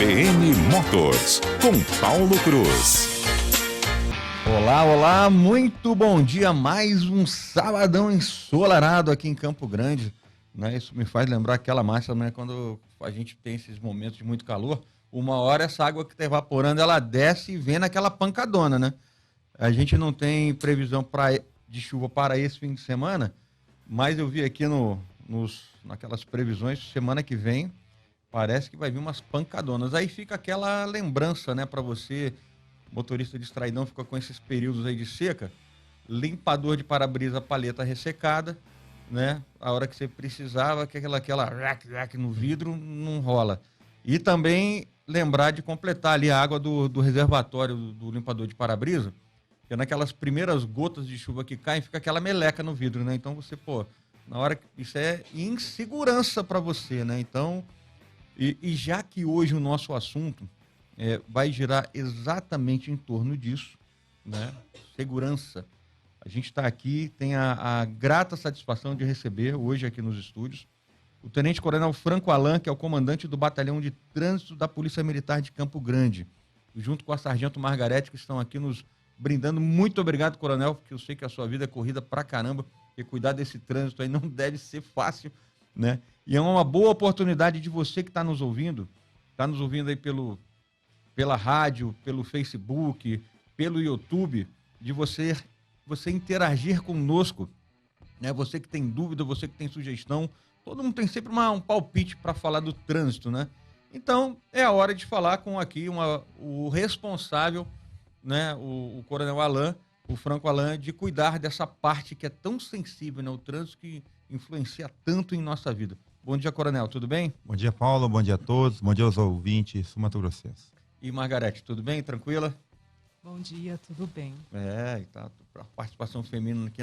CBN Motors, com Paulo Cruz. Olá, olá, muito bom dia, mais um sabadão ensolarado aqui em Campo Grande, né? Isso me faz lembrar aquela máxima, né? Quando a gente tem esses momentos de muito calor, uma hora essa água que está evaporando, ela desce e vem naquela pancadona, né? A gente não tem previsão de chuva para esse fim de semana, mas eu vi aqui naquelas previsões, semana que vem, parece que vai vir umas pancadonas. Aí fica aquela lembrança, né, para você, motorista distraidão, fica com esses períodos aí de seca, limpador de para-brisa, paleta ressecada, né? A hora que você precisava, que aquela rack no vidro não rola. E também lembrar de completar ali a água do reservatório do limpador de para-brisa, porque naquelas primeiras gotas de chuva que caem, fica aquela meleca no vidro, né? Então você, na hora que isso é insegurança para você, né? Então, e já que hoje o nosso assunto vai girar exatamente em torno disso, né? Segurança. A gente está aqui, tem a grata satisfação de receber hoje aqui nos estúdios o Tenente Coronel Franco Alan, que é o comandante do Batalhão de Trânsito da Polícia Militar de Campo Grande, junto com a Sargento Margarete, que estão aqui nos brindando. Muito obrigado, Coronel, porque eu sei que a sua vida é corrida pra caramba, e cuidar desse trânsito aí não deve ser fácil, né? E é uma boa oportunidade de você que está nos ouvindo aí pela rádio, pelo Facebook, pelo YouTube, de você interagir conosco, né? Você que tem dúvida, você que tem sugestão, todo mundo tem sempre um palpite para falar do trânsito, né? Então, é a hora de falar com aqui o responsável, né? O Coronel Alan, o Franco Alan, de cuidar dessa parte que é tão sensível, né? O trânsito que influencia tanto em nossa vida. Bom dia, Coronel, tudo bem? Bom dia, Paulo, bom dia a todos, bom dia aos ouvintes sul-mato-grossenses. E Margarete, tudo bem? Tranquila? Bom dia, tudo bem. E tá, a participação feminina aqui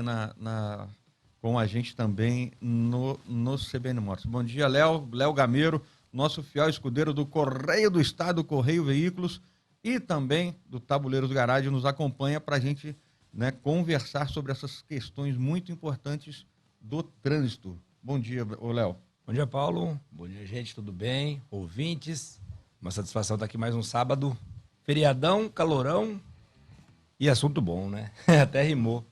com a gente também no CBN Motors. Bom dia, Léo Gameiro, nosso fiel escudeiro do Correio do Estado, Correio Veículos, e também do Tabuleiro do Garagem, nos acompanha para a gente, né, conversar sobre essas questões muito importantes do trânsito. Bom dia, Léo. Bom dia, Paulo. Bom dia, gente, tudo bem? Ouvintes, uma satisfação estar aqui mais um sábado. Feriadão, calorão e assunto bom, né? Até rimou.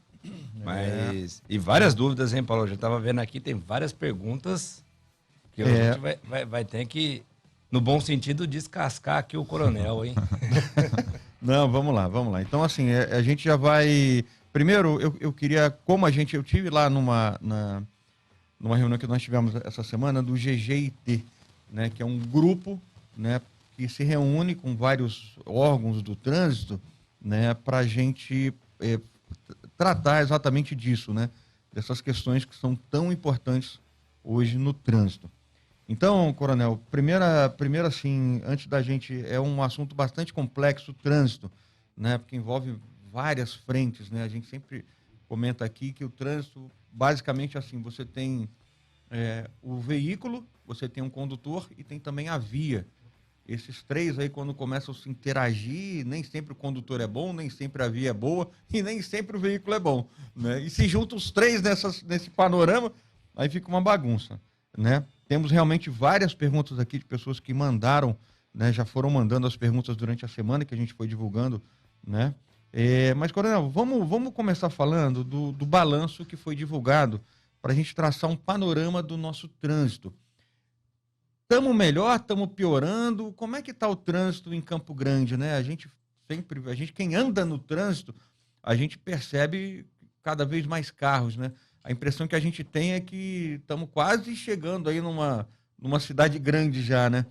Mas... E várias dúvidas, hein, Paulo? Eu já estava vendo aqui, tem várias perguntas que a gente vai ter que, no bom sentido, descascar aqui o coronel, hein? Não, vamos lá. Então, assim, a gente já vai... Primeiro, eu queria, eu tive lá numa reunião que nós tivemos essa semana do GGIT, né, que é um grupo, né, que se reúne com vários órgãos do trânsito, né, para a gente tratar exatamente disso, né, dessas questões que são tão importantes hoje no trânsito. Então, Coronel, primeiro assim, antes da gente, é um assunto bastante complexo, o trânsito, né, porque envolve várias frentes, né, a gente sempre comenta aqui que o trânsito, basicamente assim, você tem o veículo, você tem um condutor e tem também a via. Esses três aí, quando começam a se interagir, nem sempre o condutor é bom, nem sempre a via é boa e nem sempre o veículo é bom, né? E se juntam os três nesse panorama, aí fica uma bagunça, né? Temos realmente várias perguntas aqui de pessoas que mandaram, né? Já foram mandando as perguntas durante a semana que a gente foi divulgando, né? Mas, Coronel, vamos começar falando do balanço que foi divulgado para a gente traçar um panorama do nosso trânsito. Estamos melhor, estamos piorando? Como é que está o trânsito em Campo Grande, né? Quem anda no trânsito, a gente percebe cada vez mais carros, né? A impressão que a gente tem é que estamos quase chegando aí numa cidade grande já, né?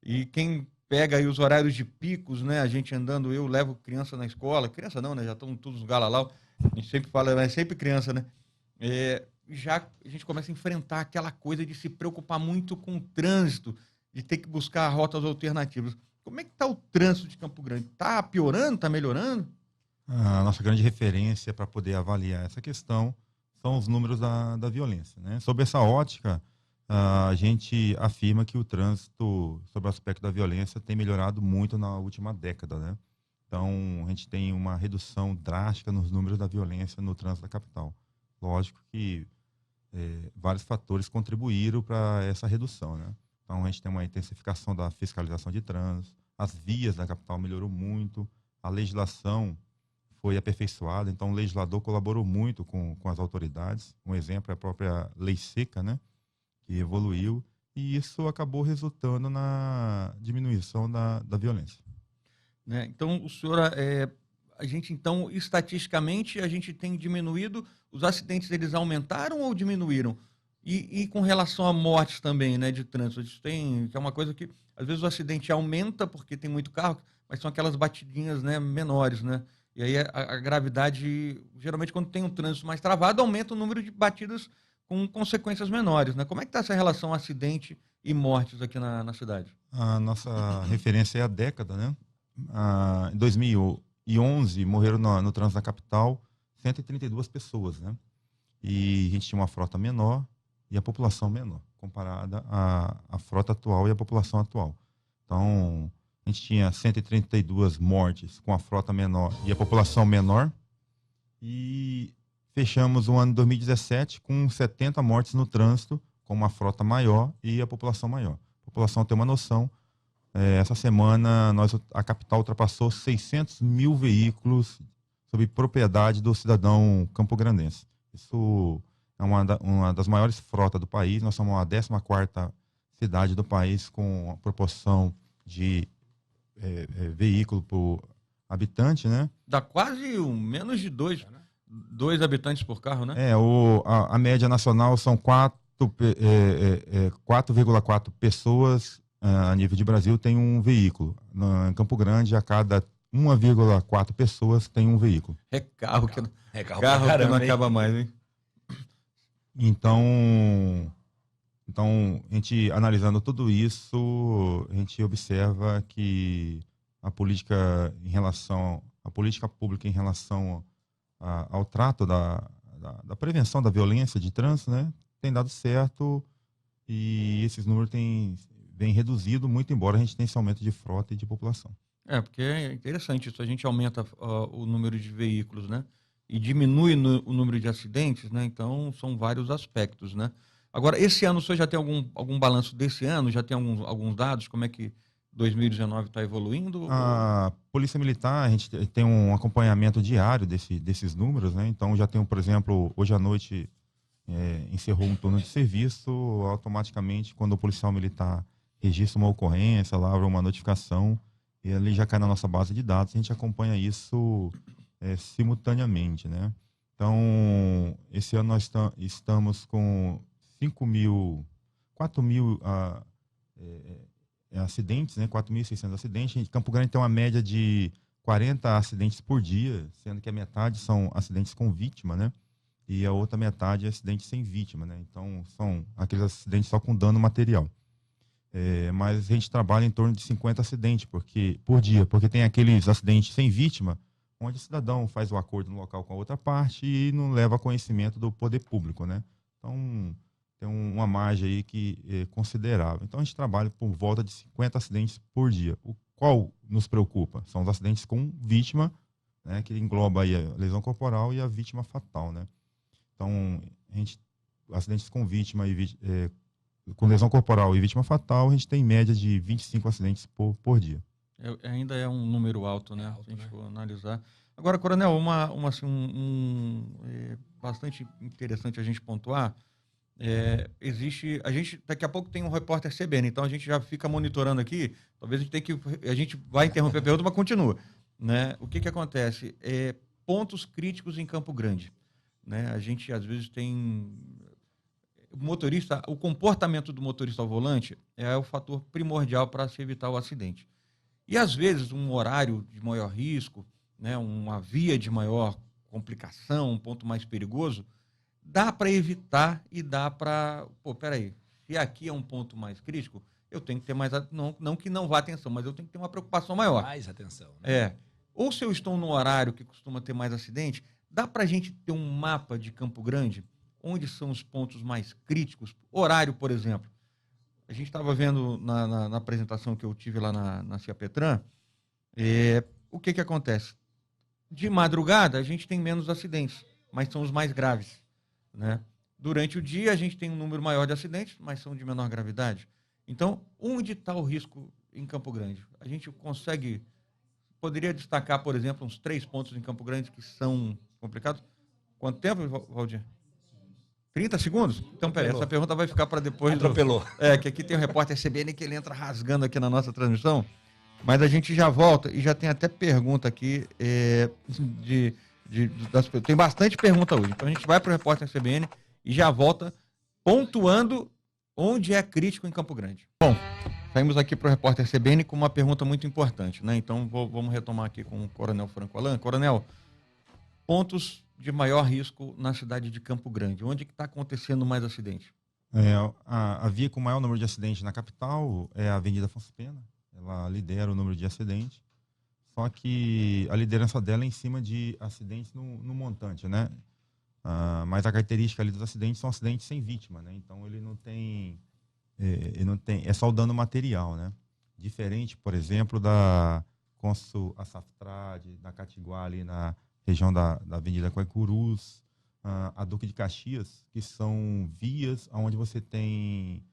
E quem pega aí os horários de picos, né? A gente andando, eu levo criança na escola, criança não, né? Já estão todos galalau, a gente sempre fala, é sempre criança, né? Já a gente começa a enfrentar aquela coisa de se preocupar muito com o trânsito, de ter que buscar rotas alternativas. Como é que está o trânsito de Campo Grande? Está piorando? Está melhorando? A nossa grande referência para poder avaliar essa questão são os números da violência, né? Sob essa ótica, a gente afirma que o trânsito, sob o aspecto da violência, tem melhorado muito na última década, né? Então, a gente tem uma redução drástica nos números da violência no trânsito da capital. Lógico que vários fatores contribuíram para essa redução, né? Então, a gente tem uma intensificação da fiscalização de trânsito, as vias da capital melhorou muito, a legislação foi aperfeiçoada, então o legislador colaborou muito com as autoridades. Um exemplo é a própria Lei Seca, né, que evoluiu, e isso acabou resultando na diminuição da violência. Né? Então, o senhor, a gente, então, estatisticamente, a gente tem diminuído, os acidentes, eles aumentaram ou diminuíram? E com relação a mortes também, né, de trânsito, a gente tem, que é uma coisa que, às vezes, o acidente aumenta porque tem muito carro, mas são aquelas batidinhas, né, menores, né? E aí a gravidade, geralmente, quando tem um trânsito mais travado, aumenta o número de batidas com consequências menores, né? Como é que está essa relação acidente e mortes aqui na cidade? A nossa referência é a década, né? Em 2011, morreram no trânsito da capital 132 pessoas, né? E a gente tinha uma frota menor e a população menor, comparada à frota atual e à população atual. Então, a gente tinha 132 mortes com a frota menor e a população menor. E fechamos o ano de 2017 com 70 mortes no trânsito, com uma frota maior e a população maior. A população tem uma noção. Essa semana, a capital ultrapassou 600 mil veículos sob propriedade do cidadão campograndense. Isso é uma das maiores frotas do país. Nós somos a 14ª cidade do país com a proporção de veículo por habitante, né? Dá quase menos de dois habitantes por carro, né? A média nacional são 4,4 pessoas a nível de Brasil tem um veículo. Em Campo Grande, a cada 1,4 pessoas tem um veículo. É carro que não hein? acaba mais, hein? Então, a gente analisando tudo isso, a gente observa que a política pública em relação ao trato da prevenção da violência de trânsito, né, tem dado certo, e esses números vêm reduzido, muito embora a gente tenha esse aumento de frota e de população. Porque é interessante isso, a gente aumenta o número de veículos, né? E diminui o número de acidentes, né? Então, são vários aspectos, né? Agora, esse ano, o senhor já tem algum balanço desse ano? Já tem alguns dados? Como é que 2019 está evoluindo? A Polícia Militar, a gente tem um acompanhamento diário desses números, né? Então, já tem, por exemplo, hoje à noite encerrou um turno de serviço, automaticamente, quando o policial militar registra uma ocorrência, lavra uma notificação, e ali já cai na nossa base de dados, a gente acompanha isso simultaneamente, né? Então, esse ano nós estamos com 4 mil acidentes, né? 4.600 acidentes. Em Campo Grande tem uma média de 40 acidentes por dia, sendo que a metade são acidentes com vítima, né? E a outra metade é acidente sem vítima, né? Então, são aqueles acidentes só com dano material. Mas a gente trabalha em torno de 50 acidentes por dia, porque tem aqueles acidentes sem vítima, onde o cidadão faz o acordo no local com a outra parte e não leva a conhecimento do poder público, né? Então, tem uma margem aí que é considerável. Então, a gente trabalha por volta de 50 acidentes por dia. O qual nos preocupa? São os acidentes com vítima, né, que engloba aí a lesão corporal e a vítima fatal, né? Então, acidentes com vítima com lesão corporal e vítima fatal, a gente tem em média de 25 acidentes por dia. Ainda é um número alto, né? Se a gente for analisar. Agora, Coronel, bastante interessante a gente pontuar. A gente daqui a pouco tem um repórter CBN, então a gente já fica monitorando aqui. Talvez a gente vai interromper a pergunta, mas continua, né? O que acontece? Pontos críticos em Campo Grande, né? A gente às vezes tem o comportamento do motorista ao volante é o fator primordial para se evitar o acidente. E às vezes um horário de maior risco, né, uma via de maior complicação, um ponto mais perigoso, dá para evitar e dá para... peraí, se aqui é um ponto mais crítico, eu tenho que ter mais... Não que não vá atenção, mas eu tenho que ter uma preocupação maior. Mais atenção. Né? Ou se eu estou no horário que costuma ter mais acidente, dá para a gente ter um mapa de Campo Grande, onde são os pontos mais críticos? Horário, por exemplo. A gente estava vendo na apresentação que eu tive lá na Ciapetran, o que acontece? De madrugada, a gente tem menos acidentes, mas são os mais graves, né? Durante o dia, a gente tem um número maior de acidentes, mas são de menor gravidade. Então, onde está o risco em Campo Grande? A gente poderia destacar, por exemplo, uns 3 pontos em Campo Grande que são complicados. Quanto tempo, Valdir? 30 segundos? Então, peraí, essa pergunta vai ficar para depois. Atropelou. Que aqui tem o repórter CBN que ele entra rasgando aqui na nossa transmissão. Mas a gente já volta e já tem até pergunta aqui tem bastante pergunta hoje. Então a gente vai para o repórter CBN e já volta pontuando onde é crítico em Campo Grande. Bom, saímos aqui para o repórter CBN com uma pergunta muito importante, né? Então vamos retomar aqui com o Coronel Franco Alan. Coronel, pontos de maior risco na cidade de Campo Grande. Onde que está acontecendo mais acidente? A via com maior número de acidentes na capital é a Avenida Afonso Pena. Ela lidera o número de acidentes. Só que a liderança dela é em cima de acidentes no montante, né? Mas a característica ali dos acidentes são acidentes sem vítima, né? Então ele não tem é só o dano material, né? Diferente, por exemplo, da Consul Açafrade, da Catiguá ali na região da Avenida Quaicurus, a Duque de Caxias, que são vias onde você tem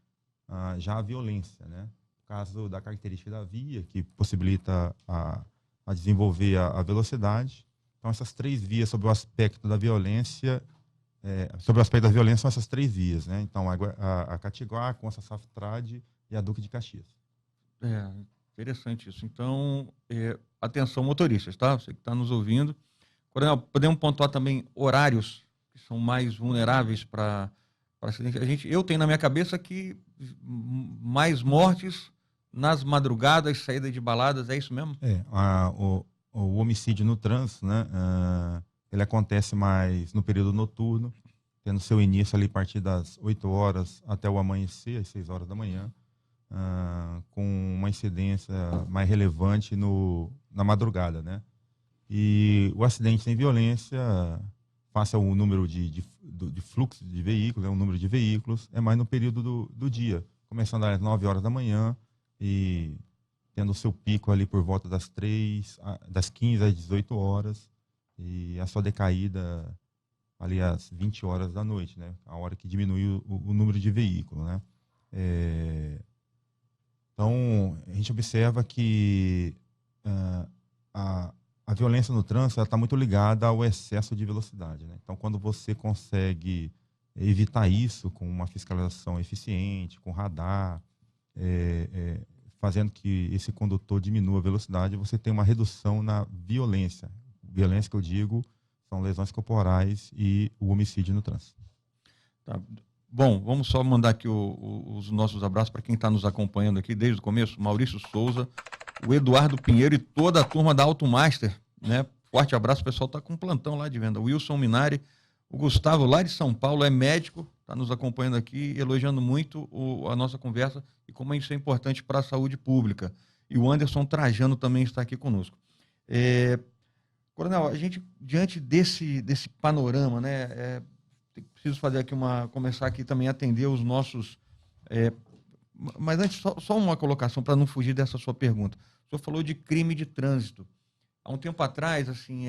já a violência, né? No caso da característica da via, que possibilita a desenvolver a velocidade. Então, essas 3 vias sobre o aspecto da violência, são essas 3 vias, né? Então, a Catiguá, a Consul Açafrade e a Duque de Caxias. Interessante isso. Então, atenção motoristas, tá? Você que está nos ouvindo. Coronel, podemos pontuar também horários que são mais vulneráveis para acidente? Eu tenho na minha cabeça que mais mortes nas madrugadas, saída de baladas, é isso mesmo? O homicídio no trânsito, né? Ele acontece mais no período noturno, tendo seu início ali a partir das 8 horas até o amanhecer, às 6 horas da manhã, com uma incidência mais relevante na madrugada, né? E o acidente sem violência, face ao número de fluxo de veículos, o número de veículos, é mais no período do dia, começando às 9 horas da manhã e tendo o seu pico ali por volta das 15 às 18 horas e a sua decaída ali às 20 horas da noite, né? A hora que diminui o número de veículos, né? Então, a gente observa que a violência no trânsito está muito ligada ao excesso de velocidade, né? Então, quando você consegue evitar isso com uma fiscalização eficiente, com radar, fazendo que esse condutor diminua a velocidade, você tem uma redução na violência. Violência que eu digo são lesões corporais e o homicídio no trânsito. Tá. Bom, vamos só mandar aqui os nossos abraços para quem está nos acompanhando aqui desde o começo. Maurício Souza, o Eduardo Pinheiro e toda a turma da Automaster, né? Forte abraço, o pessoal está com plantão lá de venda. O Wilson Minari, o Gustavo lá de São Paulo, é médico, está nos acompanhando aqui, elogiando muito a nossa conversa e como isso é importante para a saúde pública. E o Anderson Trajano também está aqui conosco. Coronel, a gente, diante desse panorama, né, preciso fazer aqui começar aqui também a atender os nossos... mas antes, só uma colocação para não fugir dessa sua pergunta. O senhor falou de crime de trânsito. Há um tempo atrás, assim,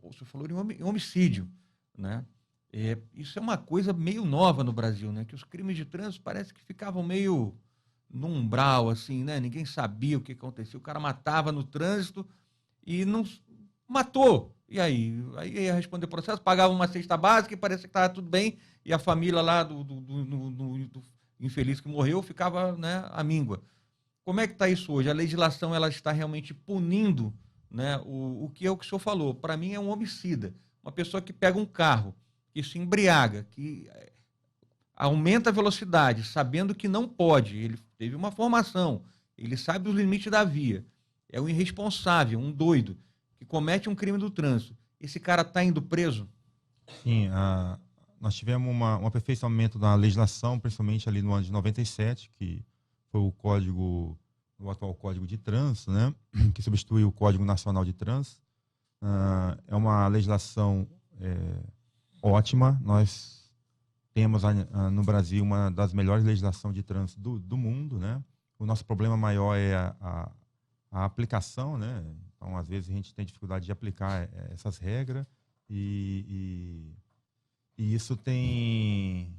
o senhor falou em homicídio, né? Isso é uma coisa meio nova no Brasil, né? Que os crimes de trânsito parece que ficavam meio no umbral, assim, né? Ninguém sabia o que acontecia. O cara matava no trânsito e não matou. E aí? Aí ia responder o processo, pagava uma cesta básica e parecia que estava tudo bem. E a família lá do infeliz que morreu ficava, né, à míngua. Como é que está isso hoje? A legislação ela está realmente punindo, né, o que é o que o senhor falou. Para mim é um homicida. Uma pessoa que pega um carro, que se embriaga, que aumenta a velocidade, sabendo que não pode. Ele teve uma formação, ele sabe os limites da via. É um irresponsável, um doido, que comete um crime do trânsito. Esse cara está indo preso? Sim, nós tivemos um aperfeiçoamento da legislação, principalmente ali no ano de 97, que foi o atual Código de Trânsito, né, que substituiu o Código Nacional de Trânsito. É uma legislação ótima. Nós temos no Brasil uma das melhores legislações de trânsito do mundo, né? O nosso problema maior é a aplicação, né? Então, às vezes, a gente tem dificuldade de aplicar essas regras e isso tem...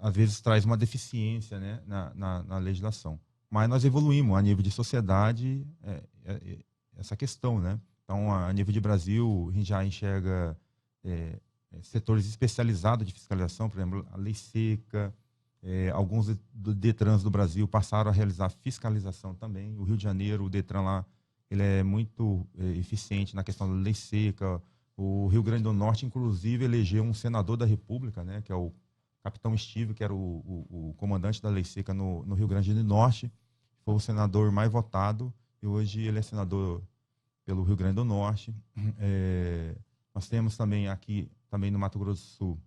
às vezes traz uma deficiência, né, na legislação. Mas nós evoluímos a nível de sociedade essa questão, né? Então, a nível de Brasil, a gente já enxerga setores especializados de fiscalização, por exemplo, a lei seca, alguns DETRANs do Brasil passaram a realizar fiscalização também. O Rio de Janeiro, o DETRAN lá, ele é muito eficiente na questão da lei seca. O Rio Grande do Norte, inclusive, elegeu um senador da República, né, que é o Capitão Estive, que era o comandante da lei seca no Rio Grande do Norte. Foi o senador mais votado e hoje ele é senador pelo Rio Grande do Norte. Nós temos também aqui, também no Mato Grosso do Sul,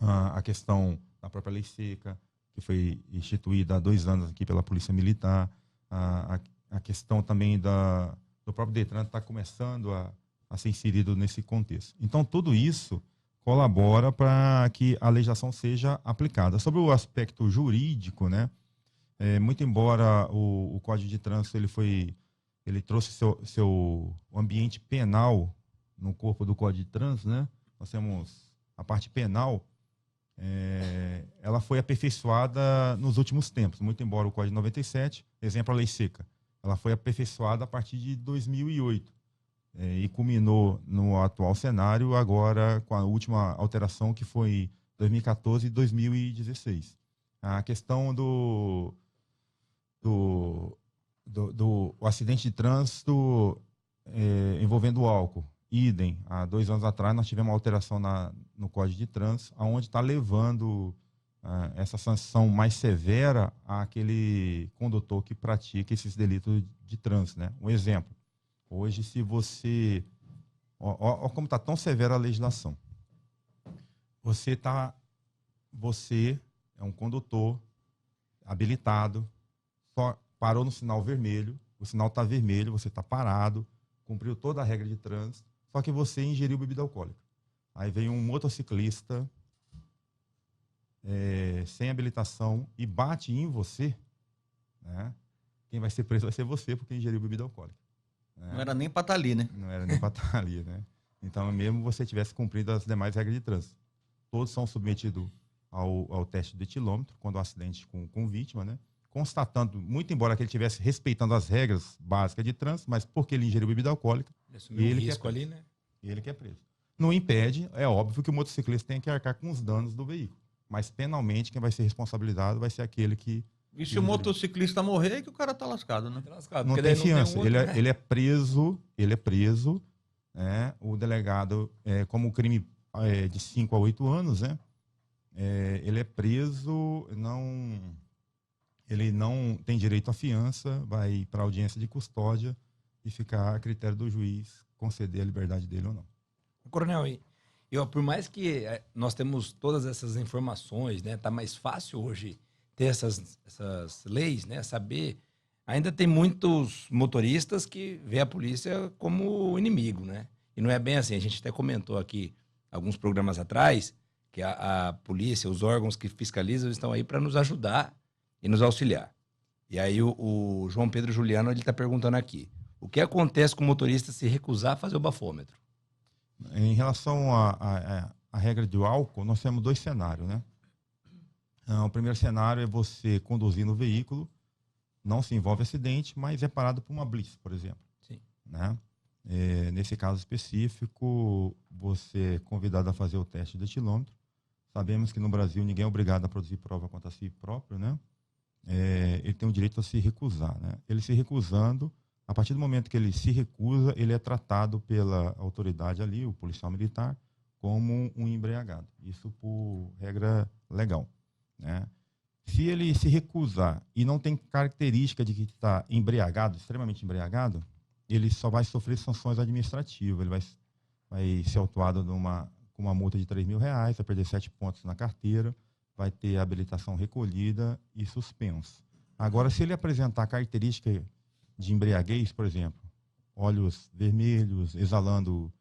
a questão da própria lei seca, que foi instituída há 2 anos aqui pela Polícia Militar. A questão também do próprio DETRAN está começando a ser inserido nesse contexto. Então, tudo isso colabora para que a legislação seja aplicada. Sobre o aspecto jurídico, né, muito embora o Código de Trânsito ele trouxe seu ambiente penal no corpo do Código de Trânsito, né, nós temos a parte penal, ela foi aperfeiçoada nos últimos tempos, muito embora o Código de 97, exemplo, a lei seca, ela foi aperfeiçoada a partir de 2008 e culminou no atual cenário agora com a última alteração que foi 2014 e 2016. A questão do acidente de trânsito envolvendo álcool. Idem, há 2 anos atrás nós tivemos uma alteração no Código de Trânsito, onde está levando essa sanção mais severa àquele condutor que pratica esses delitos de trânsito, né? Um exemplo, hoje se você... Ó como está tão severa a legislação. Você é um condutor habilitado, só parou no sinal vermelho, o sinal está vermelho, você está parado, cumpriu toda a regra de trânsito, só que você ingeriu bebida alcoólica. Aí vem um motociclista sem habilitação e bate em você, né? Quem vai ser preso vai ser você, porque ingeriu bebida alcoólica. Né? Não era nem para estar ali, né? Não era nem para estar ali, né? Então, mesmo você tivesse cumprido as demais regras de trânsito. Todos são submetidos ao teste do etilômetro, quando o acidente com vítima, né? Constatando, muito embora que ele estivesse respeitando as regras básicas de trânsito, mas porque ele ingeriu bebida alcoólica, ele risco ali, né? Ele que é preso. Não impede, é óbvio que o motociclista tem que arcar com os danos do veículo, mas penalmente quem vai ser responsabilizado vai ser aquele que... E se o motociclista morrer, é que o cara tá lascado, né? Tá lascado, Não porque tem daí fiança, outro, né? ele é preso, né? O delegado, como o crime de 5 a 8 anos, né? Ele é preso, ele não tem direito à fiança, vai para a audiência de custódia e ficar a critério do juiz conceder a liberdade dele ou não. Coronel, por mais que nós temos todas essas informações, né, tá mais fácil hoje ter essas leis, né, saber, ainda tem muitos motoristas que vê a polícia como inimigo, né? E não é bem assim. A gente até comentou aqui alguns programas atrás que a polícia, os órgãos que fiscalizam estão aí para nos ajudar e nos auxiliar. E aí o João Pedro Juliano ele está perguntando aqui: o que acontece com o motorista se recusar a fazer o bafômetro? Em relação à regra do álcool, nós temos 2 cenários, né? O primeiro cenário é você conduzir no veículo, não se envolve acidente, mas é parado por uma blitz, por exemplo. Sim. Né? Nesse caso específico, você é convidado a fazer o teste do etilômetro. Sabemos que no Brasil ninguém é obrigado a produzir prova contra si próprio, né? Ele tem o direito a se recusar, né? Ele se recusando, a partir do momento que ele se recusa, ele é tratado pela autoridade ali, o policial militar, como um embriagado. Isso por regra legal, né? Se ele se recusar e não tem característica de que está embriagado, extremamente embriagado, ele só vai sofrer sanções administrativas. Ele vai ser autuado com uma multa de R$3.000, vai perder 7 pontos na carteira, vai ter a habilitação recolhida e suspenso. Agora, se ele apresentar característica de embriaguez, por exemplo, olhos vermelhos, exalando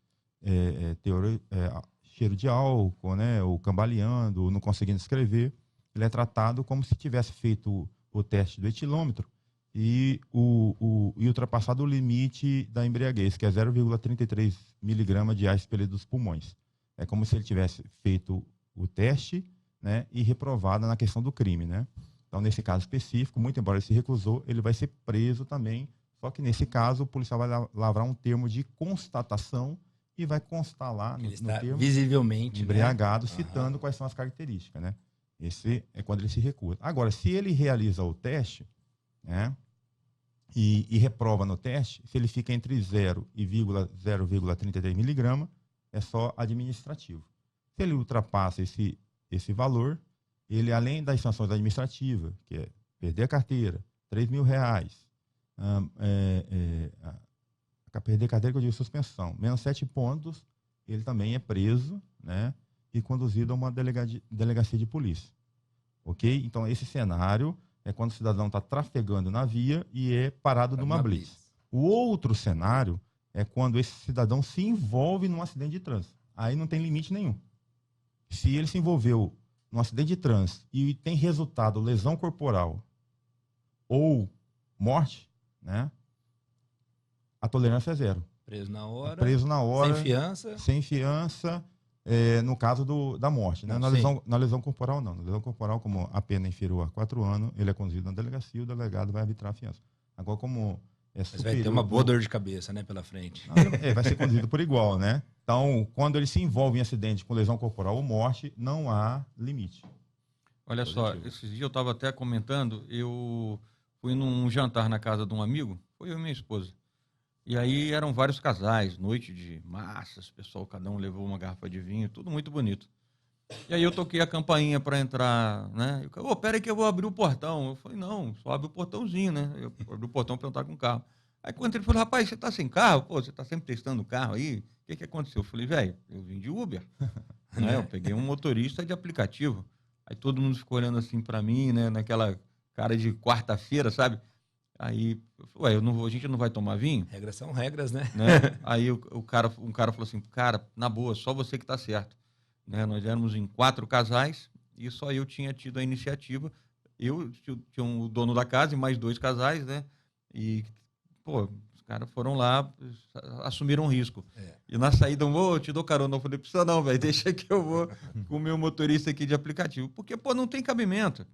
cheiro de álcool, né, ou cambaleando, não conseguindo escrever, ele é tratado como se tivesse feito o teste do etilômetro e ultrapassado o limite da embriaguez, que é 0,33 miligramas de ar expelido dos pulmões. É como se ele tivesse feito o teste, né, e reprovada na questão do crime, né? Então, nesse caso específico, muito embora ele se recusou, ele vai ser preso também, só que nesse caso o policial vai lavrar um termo de constatação e vai constar lá Ele no está termo visivelmente, embriagado, né? citando quais são as características, né? Esse é quando ele se recusa. Agora, se ele realiza o teste, né, e reprova no teste, se ele fica entre 0 e 0,33 miligrama, é só administrativo. Se ele ultrapassa esse valor, ele, além das sanções administrativas, que é perder a carteira, R$3.000, perder a carteira que eu digo suspensão, menos 7 pontos, ele também é preso, né, e conduzido a uma delegacia de polícia. Ok? Então, esse cenário é quando o cidadão está trafegando na via e é parado numa blitz. O outro cenário é quando esse cidadão se envolve num acidente de trânsito. Aí não tem limite nenhum. Se ele se envolveu num acidente de trânsito e tem resultado lesão corporal ou morte, né, a tolerância é 0. Preso na hora. Preso na hora. Sem fiança. Sem fiança, no caso da morte. Né? Na lesão corporal, não. Na lesão corporal, como a pena é inferior a 4 anos, ele é conduzido na delegacia e o delegado vai arbitrar a fiança. Agora, como é Mas vai ter uma boa dor de cabeça, né, pela frente. Vai ser conduzido por igual, né? Então, quando ele se envolve em acidente com lesão corporal ou morte, não há limite. Olha só, esses dias eu estava até comentando, eu fui num jantar na casa de um amigo, foi eu e minha esposa. E aí eram vários casais, noite de massas, pessoal, cada um levou uma garrafa de vinho, tudo muito bonito. E aí eu toquei a campainha para entrar, né? Eu, pera aí que eu vou abrir o portão. Eu falei, não, só abre o portãozinho, né? Eu abri o portão para entrar com o carro. Aí quando ele falou, rapaz, você tá sem carro? Pô, você tá sempre testando o carro aí? O que aconteceu? Eu falei, velho, eu vim de Uber. Né? Eu peguei um motorista de aplicativo. Aí todo mundo ficou olhando assim para mim, né? Naquela cara de quarta-feira, sabe? Aí, ué, a gente não vai tomar vinho? Regras são regras, né? Aí um cara falou assim, cara, na boa, só você que tá certo. Né? Nós éramos em 4 casais e só eu tinha tido a iniciativa. Eu tinha o dono da casa e mais 2 casais, né? E, pô, os caras foram lá, assumiram um risco. E na saída, eu te dou carona. Eu falei, precisa não, velho, deixa que eu vou com o meu motorista aqui de aplicativo. Porque, pô, não tem cabimento.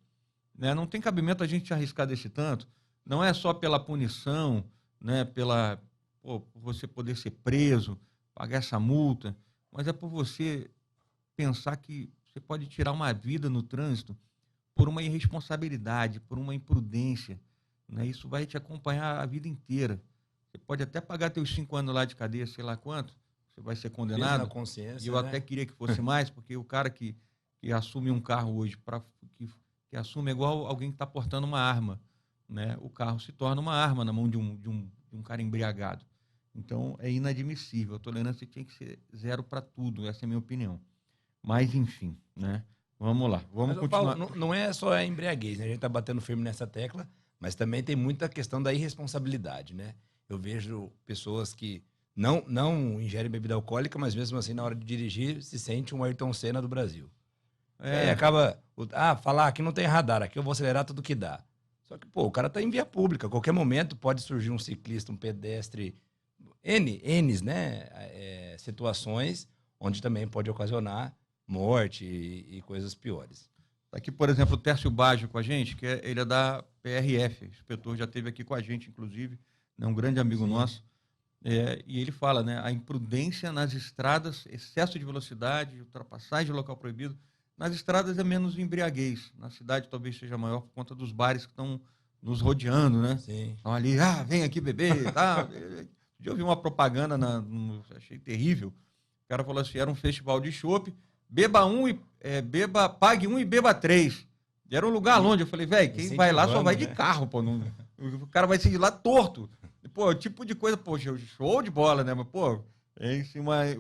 Né? Não tem cabimento a gente arriscar desse tanto. Não é só pela punição, né? Por você poder ser preso, pagar essa multa, mas é por você pensar que você pode tirar uma vida no trânsito por uma irresponsabilidade, por uma imprudência. Né? Isso vai te acompanhar a vida inteira. Você pode até pagar teus 5 anos lá de cadeia, sei lá quanto, você vai ser condenado. Na consciência, e eu até queria que fosse mais, porque o cara que assume um carro hoje, que assume é igual alguém que está portando uma arma. Né? O carro se torna uma arma na mão de um cara embriagado. Então, é inadmissível. A tolerância tinha que ser 0 para tudo. Essa é a minha opinião. Mas, enfim, né? Vamos lá. Vamos continuar. Paulo, não é só a embriaguez, né? A gente está batendo firme nessa tecla, mas também tem muita questão da irresponsabilidade, né? Eu vejo pessoas que não ingerem bebida alcoólica, mas mesmo assim, na hora de dirigir, se sente um Ayrton Senna do Brasil. Aí acaba... falar que não tem radar, aqui eu vou acelerar tudo que dá. Só que, pô, o cara tá em via pública. A qualquer momento pode surgir um ciclista, um pedestre, né? Situações onde também pode ocasionar morte e coisas piores. Aqui, por exemplo, o Tércio Baggio com a gente, que ele é da PRF. O inspetor já esteve aqui com a gente, inclusive, né, um grande amigo nosso. E ele fala, né? A imprudência nas estradas, excesso de velocidade, ultrapassagem de local proibido. Nas estradas é menos embriaguez. Na cidade talvez seja maior por conta dos bares que estão nos rodeando, né? Sim. Estão ali, vem aqui beber, tá? Eu vi uma propaganda, achei terrível. O cara falou assim, era um festival de chopp, pague 1 e beba 3. E era um lugar longe. Eu falei, velho, quem vai lá só vai de carro, pô. Não, o cara vai sair de lá torto. Pô, tipo de coisa, pô, show de bola, né? Mas, pô,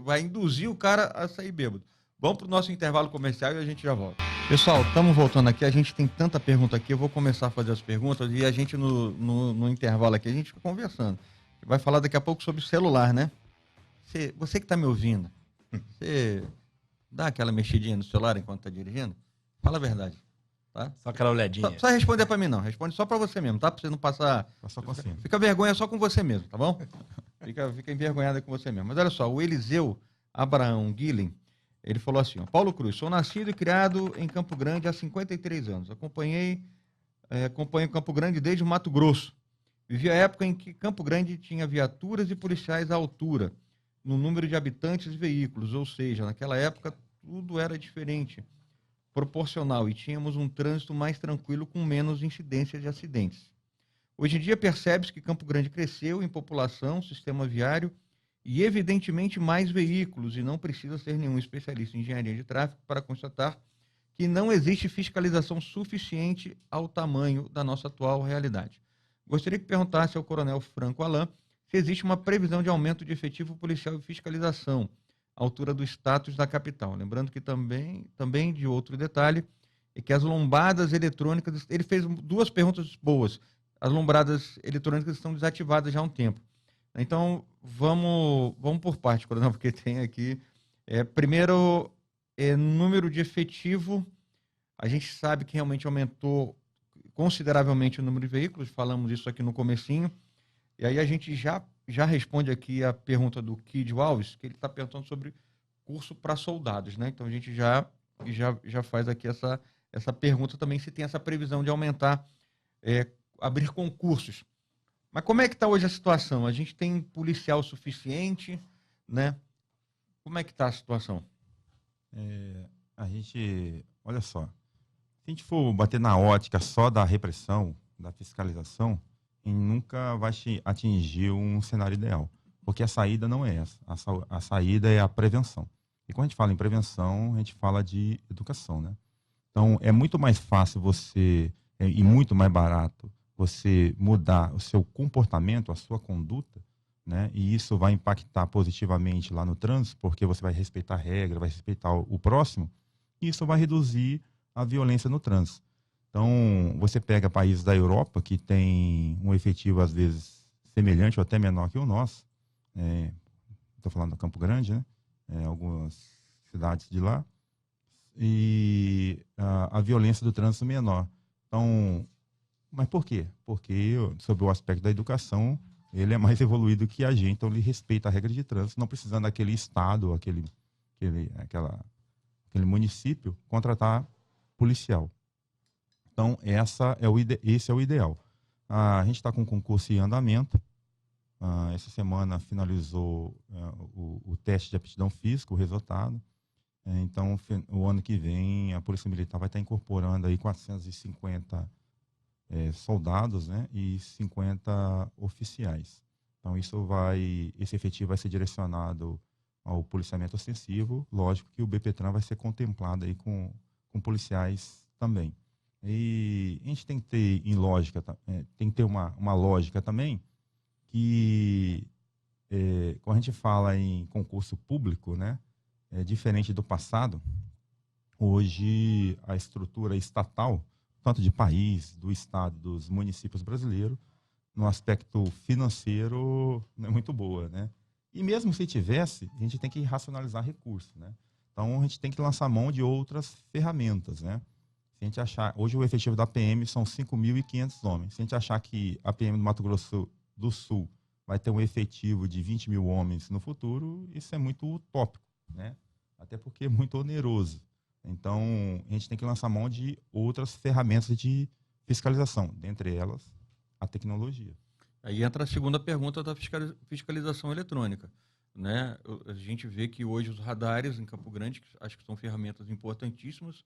vai induzir o cara a sair bêbado. Vamos para o nosso intervalo comercial e a gente já volta. Pessoal, estamos voltando aqui. A gente tem tanta pergunta aqui. Eu vou começar a fazer as perguntas e a gente, no intervalo aqui, a gente fica conversando. Vai falar daqui a pouco sobre o celular, né? Você que está me ouvindo, você dá aquela mexidinha no celular enquanto está dirigindo? Fala a verdade. Tá? Só aquela olhadinha. Não precisa responder para mim, não. Responde só para você mesmo, tá? Para você não passar... Fica vergonha só com você mesmo, tá bom? Fica envergonhada com você mesmo. Mas olha só, o Eliseu Abraão Guilhem, Ele falou assim, ó, Paulo Cruz, sou nascido e criado em Campo Grande há 53 anos. Acompanho Campo Grande desde o Mato Grosso. Vivi a época em que Campo Grande tinha viaturas e policiais à altura, no número de habitantes e veículos, ou seja, naquela época tudo era diferente, proporcional, e tínhamos um trânsito mais tranquilo com menos incidência de acidentes. Hoje em dia percebe-se que Campo Grande cresceu em população, sistema viário e, evidentemente, mais veículos, e não precisa ser nenhum especialista em engenharia de tráfego para constatar que não existe fiscalização suficiente ao tamanho da nossa atual realidade. Gostaria que perguntasse ao Coronel Franco Alain se existe uma previsão de aumento de efetivo policial e fiscalização à altura do status da capital. Lembrando que também de outro detalhe, é que as lombadas eletrônicas... Ele fez duas perguntas boas. As lombradas eletrônicas estão desativadas já há um tempo. Então, vamos por parte, Coronel, porque tem aqui... primeiro, número de efetivo. A gente sabe que realmente aumentou consideravelmente o número de veículos, falamos isso aqui no comecinho. E aí a gente já responde aqui a pergunta do Kid Alves, que ele está perguntando sobre curso para soldados, né? Então a gente já faz aqui essa pergunta também, se tem essa previsão de aumentar, abrir concursos. Mas como é que está hoje a situação? A gente tem policial suficiente, né? Como é que está a situação? Olha só, se a gente for bater na ótica só da repressão, da fiscalização, a gente nunca vai atingir um cenário ideal, porque a saída não é essa, a saída é a prevenção. E quando a gente fala em prevenção, a gente fala de educação, né? Então, é muito mais fácil e muito mais barato você mudar o seu comportamento, a sua conduta, né? E isso vai impactar positivamente lá no trânsito, porque você vai respeitar a regra, vai respeitar o próximo, e isso vai reduzir a violência no trânsito. Então, você pega países da Europa que tem um efetivo, às vezes, semelhante ou até menor que o nosso. Estou falando do Campo Grande, né? Algumas cidades de lá. E a violência do trânsito é menor. Então, mas por quê? Porque, sob o aspecto da educação, ele é mais evoluído que a gente, então ele respeita a regra de trânsito, não precisando daquele estado, aquele município, contratar policial. Então, esse é o ideal. A gente está com um concurso em andamento. Essa semana finalizou o teste de aptidão física, o resultado. Então, o ano que vem, a Polícia Militar vai estar incorporando aí 450 soldados, né, e 50 oficiais. Então, esse efetivo vai ser direcionado ao policiamento ostensivo. Lógico que o BPTran vai ser contemplado aí com policiais também. E a gente tem que ter tem que ter uma lógica também que, quando a gente fala em concurso público, né, diferente do passado, hoje a estrutura estatal, tanto de país, do estado, dos municípios brasileiros, no aspecto financeiro, não é muito boa, né? E mesmo se tivesse, a gente tem que racionalizar recursos, né? Então a gente tem que lançar mão de outras ferramentas, né? Se a gente achar, hoje o efetivo da PM são 5.500 homens. Se a gente achar que a PM do Mato Grosso do Sul vai ter um efetivo de 20 mil homens no futuro, isso é muito utópico, né? Até porque é muito oneroso. Então, a gente tem que lançar mão de outras ferramentas de fiscalização, dentre elas a tecnologia. Aí entra a segunda pergunta da fiscalização eletrônica, né? A gente vê que hoje os radares em Campo Grande, acho que são ferramentas importantíssimas,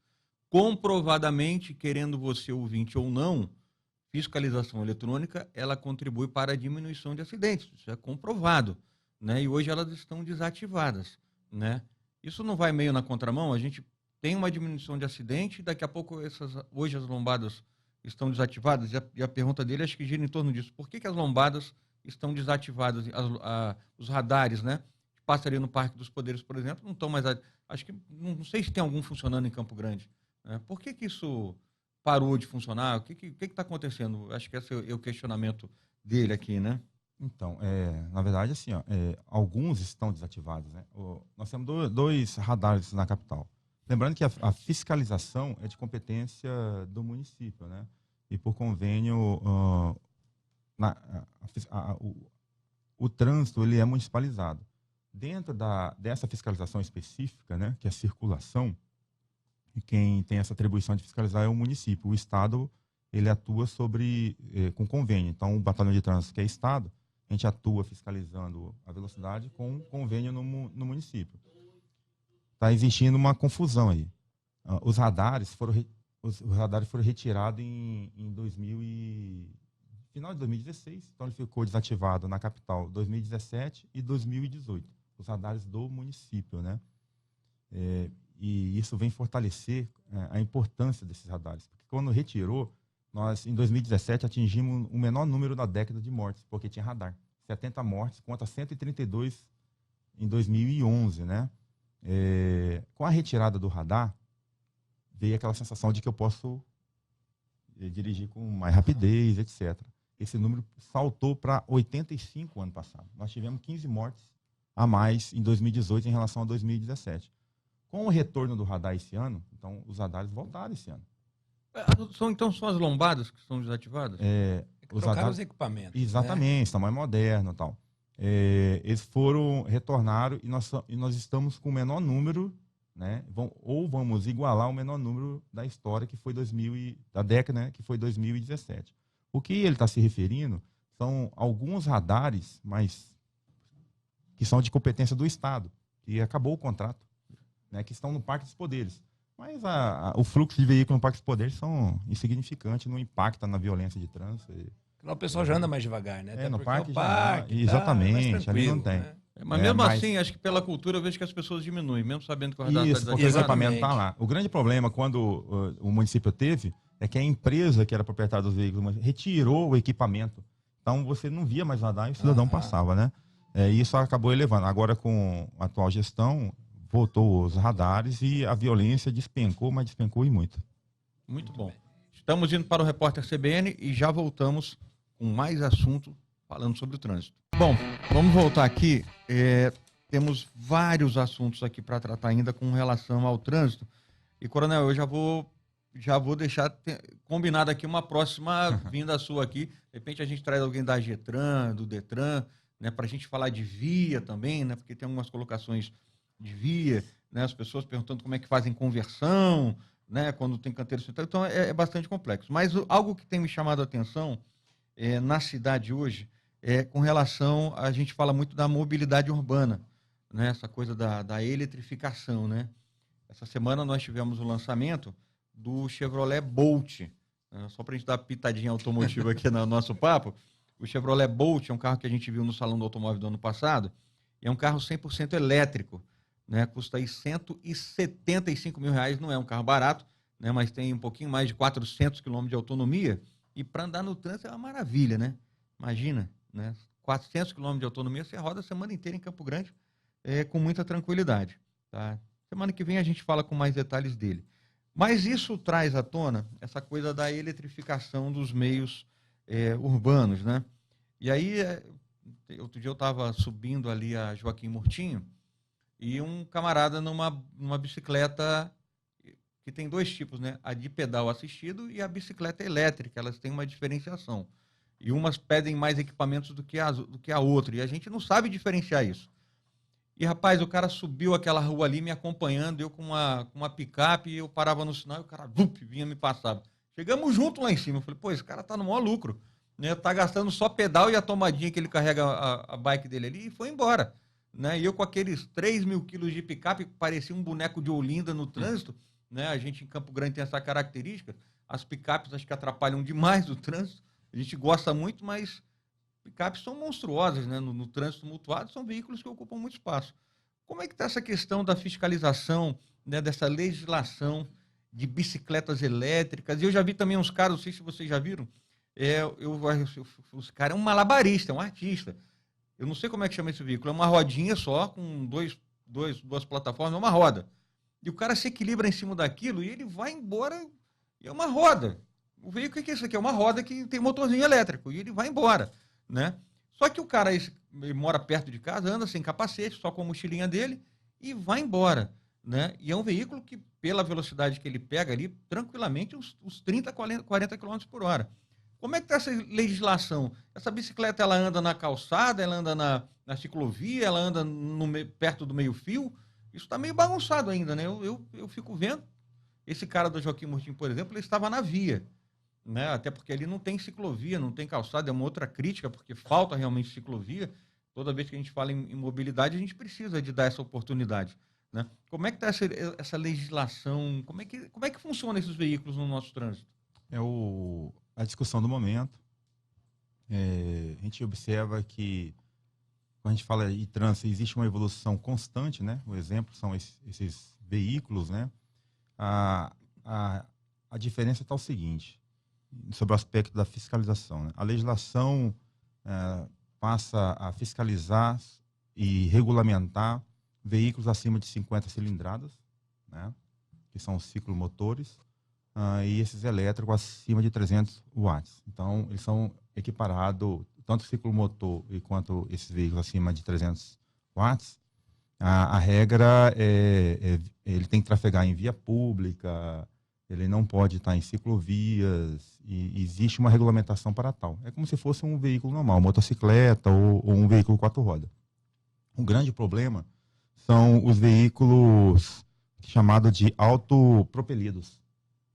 comprovadamente, querendo você ouvinte ou não, fiscalização eletrônica, ela contribui para a diminuição de acidentes, isso é comprovado, né? E hoje elas estão desativadas, né? Isso não vai meio na contramão? A gente tem uma diminuição de acidente, daqui a pouco hoje as lombadas estão desativadas, e a pergunta dele acho que gira em torno disso. Por que as lombadas estão desativadas? Os radares, né? Que passa ali no Parque dos Poderes, por exemplo, não estão mais... Acho que não sei se tem algum funcionando em Campo Grande. Né? Por que isso parou de funcionar? O que está acontecendo? Acho que esse é o questionamento dele aqui, né? Então, na verdade, assim, alguns estão desativados, né? Nós temos dois radares na capital. Lembrando que a fiscalização é de competência do município, né? E por convênio, o trânsito ele é municipalizado. dentro dessa fiscalização específica, né, que é a circulação, e quem tem essa atribuição de fiscalizar é o município. O Estado, ele atua com convênio. Então, o Batalhão de Trânsito, que é Estado, a gente atua fiscalizando a velocidade com convênio no município. Está existindo uma confusão aí. Os radares foram retirados em final de 2016, então ele ficou desativado na capital 2017 e 2018, os radares do município, né? E isso vem fortalecer a importância desses radares, porque quando retirou, nós em 2017 atingimos o menor número da década de mortes, porque tinha radar, 70 mortes contra 132 em 2011, né? Com a retirada do radar, veio aquela sensação de que eu posso dirigir com mais rapidez, etc. Esse número saltou para 85 ano passado. Nós tivemos 15 mortes a mais em 2018 em relação a 2017. Com o retorno do radar esse ano, então os radares voltaram esse ano. Então são as lombadas que são desativadas? Trocaram os equipamentos. Exatamente, está mais moderno e tal. Eles retornaram e nós estamos com o menor número, né? Vamos igualar o menor número da história, que foi da década, né? Que foi 2017. O que ele está se referindo são alguns radares, mas que são de competência do Estado, que acabou o contrato, né? Que estão no Parque dos Poderes. Mas o fluxo de veículos no Parque dos Poderes são insignificantes, não impacta na violência de trânsito. Lá o pessoal já anda mais devagar, né? Até no porque parque, o parque exatamente, ali não tem. Né? Mas mesmo assim, acho que pela cultura eu vejo que as pessoas diminuem, mesmo sabendo que o radar está Isso, porque o desativado. equipamento está lá. O grande problema, quando o município teve, é que a empresa que era proprietária dos veículos retirou o equipamento. Então você não via mais radar e o cidadão passava, né? Isso acabou elevando. Agora, com a atual gestão, voltou os radares e a violência despencou, mas despencou e muito. Muito bom. Estamos indo para o Repórter CBN e já voltamos com mais assunto falando sobre o trânsito. Bom, vamos voltar aqui. Temos vários assuntos aqui para tratar ainda com relação ao trânsito. E, Coronel, eu já vou deixar combinado aqui uma próxima vinda sua aqui. De repente a gente traz alguém da Getran, do Detran, né, para a gente falar de via também, né, porque tem algumas colocações de via, né, as pessoas perguntando como é que fazem conversão, né, quando tem canteiro central. Então é bastante complexo. Mas algo que tem me chamado a atenção na cidade hoje com relação, a gente fala muito da mobilidade urbana, né, essa coisa da eletrificação, né. Essa semana nós tivemos o lançamento do Chevrolet Bolt, só para a gente dar uma pitadinha automotiva aqui no nosso papo. O Chevrolet Bolt é um carro que a gente viu no Salão do Automóvel do ano passado, e é um carro 100% elétrico, né? Custa aí R$175 mil, não é um carro barato, né? Mas tem um pouquinho mais de 400 km de autonomia, e para andar no trânsito é uma maravilha, né? Imagina, né? 400 km de autonomia, você roda a semana inteira em Campo Grande com muita tranquilidade, tá? Semana que vem a gente fala com mais detalhes dele. Mas isso traz à tona essa coisa da eletrificação dos meios urbanos, né? E aí, outro dia eu estava subindo ali a Joaquim Murtinho e um camarada numa bicicleta que tem dois tipos, né? A de pedal assistido e a bicicleta elétrica, elas têm uma diferenciação. E umas pedem mais equipamentos do que a outra, e a gente não sabe diferenciar isso. E, rapaz, o cara subiu aquela rua ali me acompanhando, eu com uma picape, eu parava no sinal e o cara vinha me passava. Chegamos junto lá em cima. Eu falei, pô, esse cara tá no maior lucro, né? Tá gastando só pedal e a tomadinha que ele carrega a bike dele ali e foi embora, né? E eu com aqueles 3 mil quilos de picape, parecia um boneco de Olinda no trânsito, né? A gente em Campo Grande tem essa característica. As picapes acho que atrapalham demais o trânsito. A gente gosta muito, mas picapes são monstruosas, né? No trânsito tumultuado, são veículos que ocupam muito espaço. Como é que está essa questão da fiscalização, né, dessa legislação de bicicletas elétricas? E eu já vi também uns caras, não sei se vocês já viram, os caras é um malabarista, é um artista. Eu não sei como é que chama esse veículo, é uma rodinha só, com duas plataformas, é uma roda. E o cara se equilibra em cima daquilo e ele vai embora, e é uma roda. O veículo, o que é isso aqui? É uma roda que tem motorzinho elétrico, e ele vai embora, né? Só que o cara ele mora perto de casa, anda sem capacete, só com a mochilinha dele, e vai embora, né? E é um veículo que, pela velocidade que ele pega ali, tranquilamente, uns 30, 40 km por hora. Como é que está essa legislação? Essa bicicleta, ela anda na calçada, ela anda na ciclovia, ela anda perto do meio-fio? Isso está meio bagunçado ainda, né? Eu fico vendo. Esse cara do Joaquim Murtinho, por exemplo, ele estava na via, né? Até porque ali não tem ciclovia, não tem calçada, é uma outra crítica, porque falta realmente ciclovia. Toda vez que a gente fala em mobilidade, a gente precisa de dar essa oportunidade, né? Como é que está essa legislação? Como é que funciona esses veículos no nosso trânsito? A discussão do momento. A gente observa que, quando a gente fala de trânsito, existe uma evolução constante, né? O exemplo são esses veículos, né? A diferença está o seguinte, sobre o aspecto da fiscalização, né? A legislação passa a fiscalizar e regulamentar veículos acima de 50 cilindradas, né? Que são os ciclomotores, e esses elétricos acima de 300 watts. Então, eles são equiparados, tanto o ciclomotor quanto esses veículos acima de 300 watts. A regra ele tem que trafegar em via pública, ele não pode estar em ciclovias, e existe uma regulamentação para tal. É como se fosse um veículo normal, motocicleta ou um veículo 4 rodas. O grande problema são os veículos chamados de autopropelidos,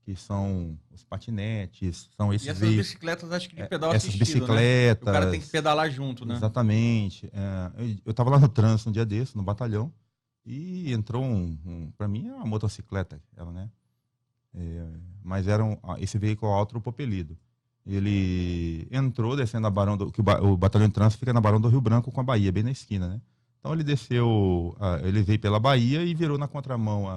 que são os patinetes, são esses essas veículos. Bicicletas, acho que de pedal essas assistido, bicicletas, né? O cara tem que pedalar junto, né? Exatamente. Eu estava lá no trânsito um dia desse, no batalhão, e entrou para mim, é uma motocicleta, ela, né? Mas era esse veículo autopropelido. Ele entrou descendo a Barão do... que o batalhão de trânsito fica na Barão do Rio Branco com a Bahia, bem na esquina, né? Então ele desceu, ele veio pela Bahia e virou na contramão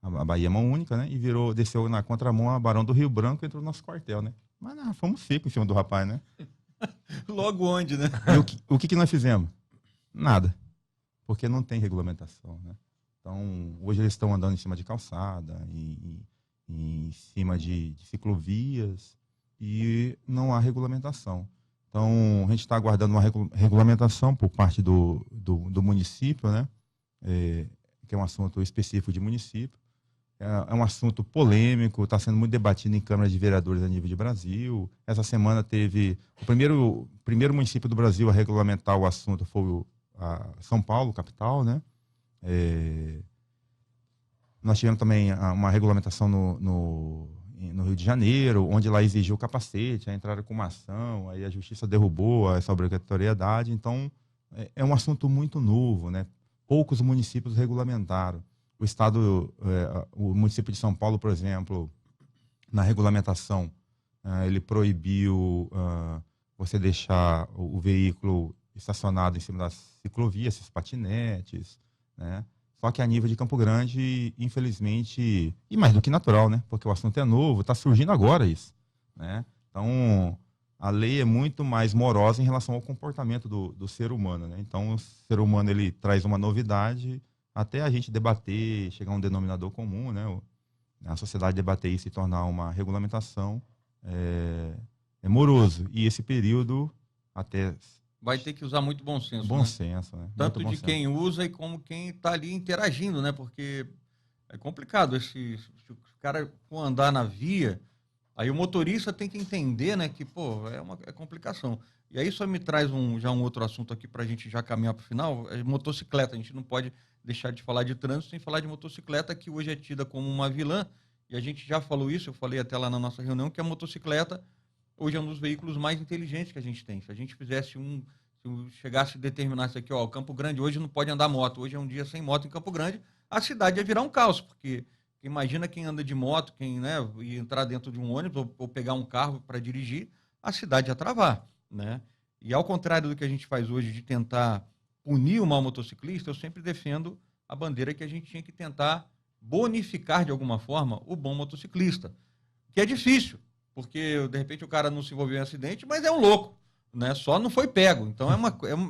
a Bahia mão única, né? E desceu na contramão a Barão do Rio Branco e entrou no nosso quartel, né? Mas fomos secos em cima do rapaz, né? Logo onde, né? E o que nós fizemos? Nada. Porque não tem regulamentação, né? Então, hoje eles estão andando em cima de calçada, em cima de ciclovias, e não há regulamentação. Então, a gente está aguardando uma regulamentação por parte do município, né? Que é um assunto específico de município. É um assunto polêmico, está sendo muito debatido em Câmara de Vereadores a nível de Brasil. Essa semana teve... O primeiro município do Brasil a regulamentar o assunto foi São Paulo, capital, né? Nós tivemos também uma regulamentação no Rio de Janeiro, onde lá exigiu o capacete, aí entraram com uma ação, aí a justiça derrubou essa obrigatoriedade. Então, é um assunto muito novo, né? Poucos municípios regulamentaram. O município de São Paulo, por exemplo, na regulamentação, ele proibiu você deixar o veículo estacionado em cima das ciclovias, esses patinetes, né? Só que a nível de Campo Grande, infelizmente, e mais do que natural, né? Porque o assunto é novo, está surgindo agora isso, né? Então, a lei é muito mais morosa em relação ao comportamento do ser humano, né? Então, o ser humano, ele traz uma novidade até a gente debater, chegar a um denominador comum, né? A sociedade debater isso e tornar uma regulamentação é moroso. E esse período até... Vai ter que usar muito bom senso, Bom né? senso, né? Tanto Muito bom de quem usa e como quem está ali interagindo, né? Porque é complicado se o cara for andar na via, aí o motorista tem que entender, né? Que, pô, é complicação. E aí só me traz já um outro assunto aqui para a gente já caminhar para o final, é motocicleta. A gente não pode deixar de falar de trânsito sem falar de motocicleta, que hoje é tida como uma vilã, e a gente já falou isso, eu falei até lá na nossa reunião, que a motocicleta hoje é um dos veículos mais inteligentes que a gente tem. Se a gente fizesse se chegasse e determinasse aqui, ó, o Campo Grande hoje não pode andar moto, hoje é um dia sem moto em Campo Grande, a cidade ia virar um caos, porque imagina quem anda de moto, quem, né, ia entrar dentro de um ônibus ou pegar um carro para dirigir, a cidade ia travar, né? E ao contrário do que a gente faz hoje de tentar punir o mau motociclista, eu sempre defendo a bandeira que a gente tinha que tentar bonificar de alguma forma o bom motociclista, que é difícil, porque de repente o cara não se envolveu em acidente, mas é um louco, né? Só não foi pego. Então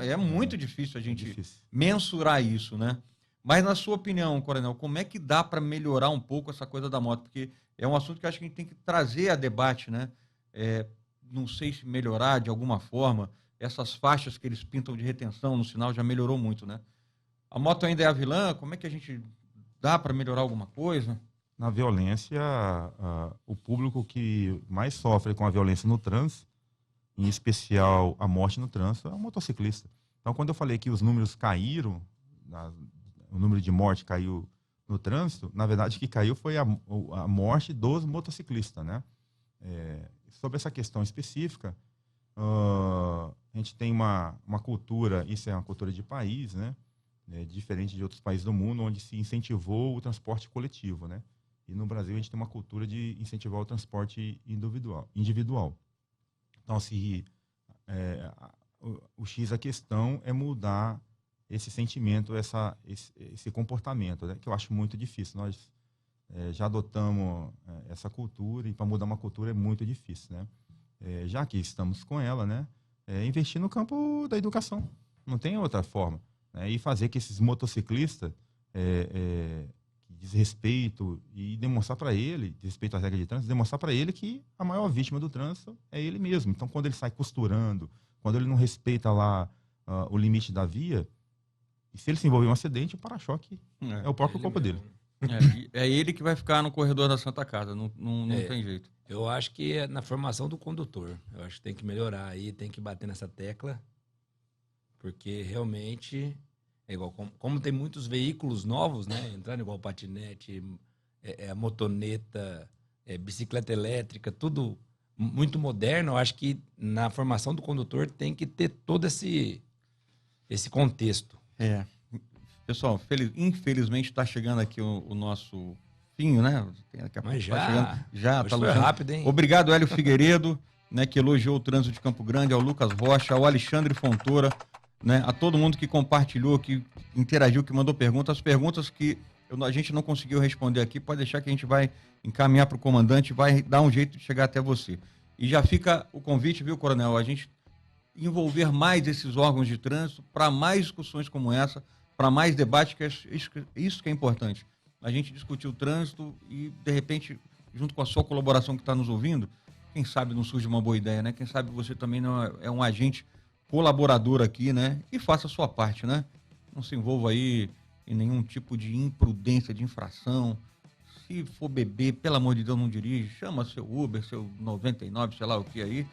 é muito difícil a gente mensurar isso, né? Mas na sua opinião, Coronel, como é que dá para melhorar um pouco essa coisa da moto? Porque é um assunto que eu acho que a gente tem que trazer a debate, né? Não sei se melhorar de alguma forma. Essas faixas que eles pintam de retenção no sinal já melhorou muito, né? A moto ainda é a vilã? Como é que a gente dá para melhorar alguma coisa? na violência, o público que mais sofre com a violência no trânsito, em especial a morte no trânsito, é o motociclista. Então, quando eu falei que os números caíram, o número de morte caiu no trânsito, na verdade, o que caiu foi a morte dos motociclistas, né? Sobre essa questão específica, a gente tem uma cultura, isso é uma cultura de país, né? Diferente de outros países do mundo, onde se incentivou o transporte coletivo, né? E no Brasil a gente tem uma cultura de incentivar o transporte individual. Então, o X da questão é mudar esse sentimento, esse comportamento, né? Que eu acho muito difícil. Nós já adotamos essa cultura, e para mudar uma cultura é muito difícil, né? Já que estamos com ela, né? Investir no campo da educação. Não tem outra forma. Né? E fazer que esses motociclistas desrespeito e demonstrar para ele, desrespeito às regras de trânsito, demonstrar para ele que a maior vítima do trânsito é ele mesmo. Então, quando ele sai costurando, quando ele não respeita lá o limite da via, e se ele se envolver em um acidente, o para-choque é o próprio corpo dele. É ele que vai ficar no corredor da Santa Casa, não tem jeito. Eu acho que é na formação do condutor. Eu acho que tem que melhorar aí, tem que bater nessa tecla, porque realmente... É igual, como tem muitos veículos novos, né? Entrando igual patinete, a motoneta, bicicleta elétrica, tudo muito moderno. Eu acho que na formação do condutor tem que ter todo esse contexto. Pessoal, infelizmente está chegando aqui o nosso fim, né? Mas já tá rápido, hein? Obrigado, Hélio Figueiredo, né, que elogiou o trânsito de Campo Grande, ao Lucas Rocha, ao Alexandre Fontoura, né, a todo mundo que compartilhou, que interagiu, que mandou perguntas. As perguntas que a gente não conseguiu responder aqui, pode deixar que a gente vai encaminhar para o comandante, vai dar um jeito de chegar até você. E já fica o convite, viu, Coronel, a gente envolver mais esses órgãos de trânsito para mais discussões como essa, para mais debates, que isso que é importante. A gente discutir o trânsito e, de repente, junto com a sua colaboração que está nos ouvindo, quem sabe não surge uma boa ideia, né? Quem sabe você também não é um agente colaborador aqui, né? E faça a sua parte, né? Não se envolva aí em nenhum tipo de imprudência, de infração. Se for beber, pelo amor de Deus, não dirige. Chama seu Uber, seu 99, sei lá o que aí,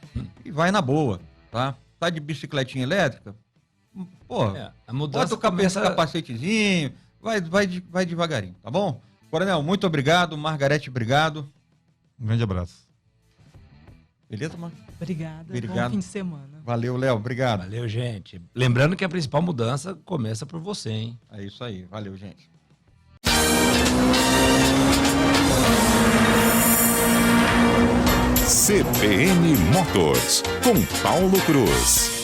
e vai na boa, tá? Tá de bicicletinha elétrica? Pô, bota o capacetezinho, vai devagarinho, tá bom? Coronel, muito obrigado. Margarete, obrigado. Um grande abraço. Beleza, Marcos? Obrigada. Obrigado. Bom fim de semana. Valeu, Léo. Obrigado. Valeu, gente. Lembrando que a principal mudança começa por você, hein? É isso aí. Valeu, gente. CBN Motors, com Paulo Cruz.